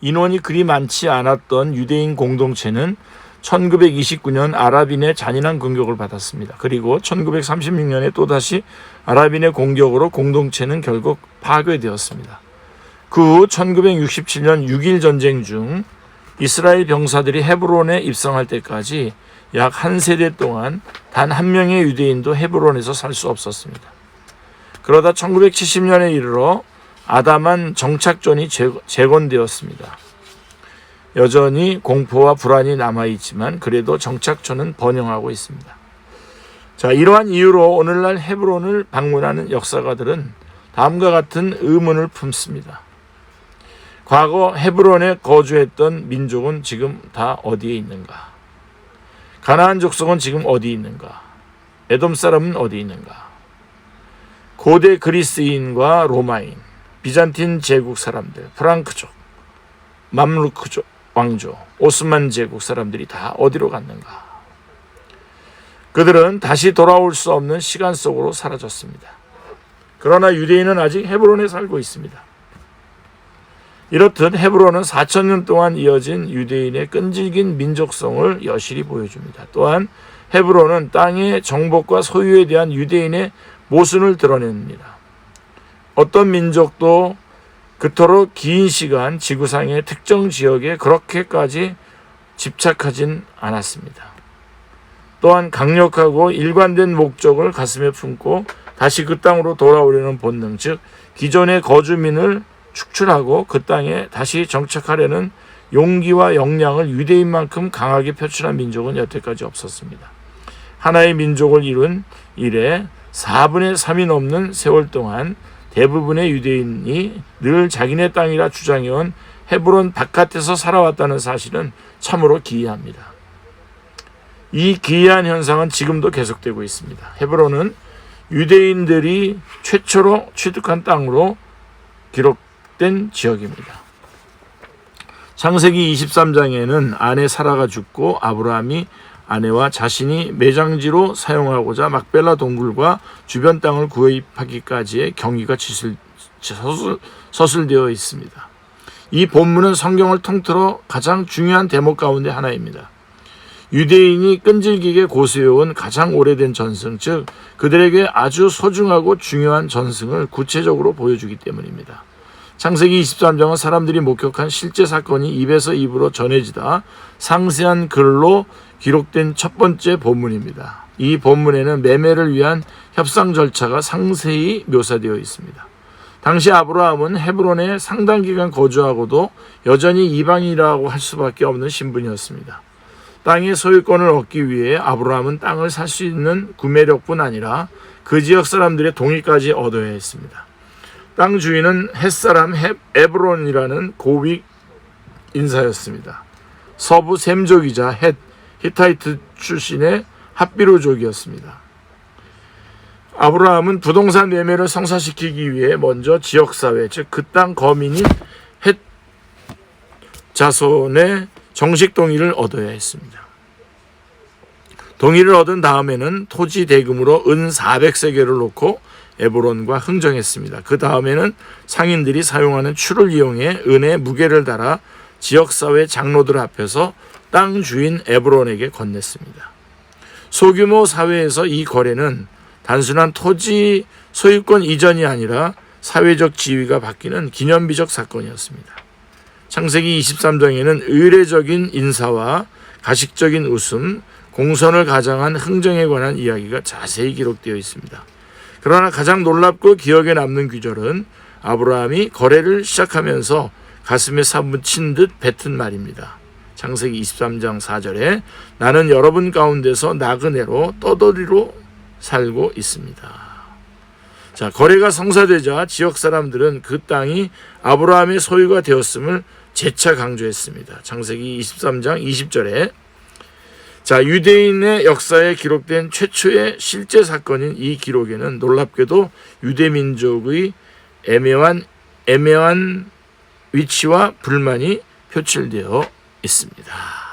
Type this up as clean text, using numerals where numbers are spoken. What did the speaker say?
인원이 그리 많지 않았던 유대인 공동체는 1929년 아랍인의 잔인한 공격을 받았습니다. 그리고 1936년에 또다시 아랍인의 공격으로 공동체는 결국 파괴되었습니다. 그 후 1967년 6.1 전쟁 중 이스라엘 병사들이 헤브론에 입성할 때까지 약 한 세대 동안 단 한 명의 유대인도 헤브론에서 살 수 없었습니다. 그러다 1970년에 이르러 아담한 정착존이 재건되었습니다. 여전히 공포와 불안이 남아있지만 그래도 정착촌은 번영하고 있습니다. 자, 이러한 이유로 오늘날 헤브론을 방문하는 역사가들은 다음과 같은 의문을 품습니다. 과거 헤브론에 거주했던 민족은 지금 다 어디에 있는가? 가나안 족속은 지금 어디 있는가? 에돔 사람은 어디 있는가? 고대 그리스인과 로마인, 비잔틴 제국 사람들, 프랑크족, 맘루크족 왕조, 오스만 제국 사람들이 다 어디로 갔는가? 그들은 다시 돌아올 수 없는 시간 속으로 사라졌습니다. 그러나 유대인은 아직 헤브론에 살고 있습니다. 이렇듯 헤브론은 4,000년 동안 이어진 유대인의 끈질긴 민족성을 여실히 보여줍니다. 또한 헤브론은 땅의 정복과 소유에 대한 유대인의 모순을 드러냅니다. 어떤 민족도 그토록 긴 시간 지구상의 특정 지역에 그렇게까지 집착하진 않았습니다. 또한 강력하고 일관된 목적을 가슴에 품고 다시 그 땅으로 돌아오려는 본능, 즉 기존의 거주민을 축출하고 그 땅에 다시 정착하려는 용기와 역량을 유대인만큼 강하게 표출한 민족은 여태까지 없었습니다. 하나의 민족을 이룬 이래 4분의 3이 넘는 세월 동안 대부분의 유대인이 늘 자기네 땅이라 주장해온 헤브론 바깥에서 살아왔다는 사실은 참으로 기이합니다. 이 기이한 현상은 지금도 계속되고 있습니다. 헤브론은 유대인들이 최초로 취득한 땅으로 기록된 지역입니다. 창세기 23장에는 아내 사라가 죽고 아브라함이 아내와 자신이 매장지로 사용하고자 막벨라 동굴과 주변 땅을 구입하기까지의 경위가 서술되어 있습니다. 이 본문은 성경을 통틀어 가장 중요한 대목 가운데 하나입니다. 유대인이 끈질기게 고수해온 가장 오래된 전승, 즉 그들에게 아주 소중하고 중요한 전승을 구체적으로 보여주기 때문입니다. 창세기 23장은 사람들이 목격한 실제 사건이 입에서 입으로 전해지다 상세한 글로 기록된 첫 번째 본문입니다. 이 본문에는 매매를 위한 협상 절차가 상세히 묘사되어 있습니다. 당시 아브라함은 헤브론에 상당 기간 거주하고도 여전히 이방인이라고 할 수밖에 없는 신분이었습니다. 땅의 소유권을 얻기 위해 아브라함은 땅을 살 수 있는 구매력뿐 아니라 그 지역 사람들의 동의까지 얻어야 했습니다. 땅 주인은 헷사람 에브론이라는 고위 인사였습니다. 서부 셈족이자 히타이트 출신의 핫비루족이었습니다. 아브라함은 부동산 매매를 성사시키기 위해 먼저 지역사회, 즉 그 땅 거민인 헷 자손의 정식 동의를 얻어야 했습니다. 동의를 얻은 다음에는 토지 대금으로 은 400세겔을 놓고 에브론과 흥정했습니다. 그 다음에는 상인들이 사용하는 추를 이용해 은에 무게를 달아 지역사회 장로들 앞에서 땅 주인 에브론에게 건넸습니다. 소규모 사회에서 이 거래는 단순한 토지 소유권 이전이 아니라 사회적 지위가 바뀌는 기념비적 사건이었습니다. 창세기 23장에는 의례적인 인사와 가식적인 웃음, 공선을 가장한 흥정에 관한 이야기가 자세히 기록되어 있습니다. 그러나 가장 놀랍고 기억에 남는 귀절은 아브라함이 거래를 시작하면서 가슴에 사무친 듯 뱉은 말입니다. 창세기 23장 4절에 나는 여러분 가운데서 나그네로 떠돌이로 살고 있습니다. 자, 거래가 성사되자 지역 사람들은 그 땅이 아브라함의 소유가 되었음을 재차 강조했습니다. 창세기 23장 20절에 자, 유대인의 역사에 기록된 최초의 실제 사건인 이 기록에는 놀랍게도 유대 민족의 애매한 위치와 불만이 표출되어 있습니다.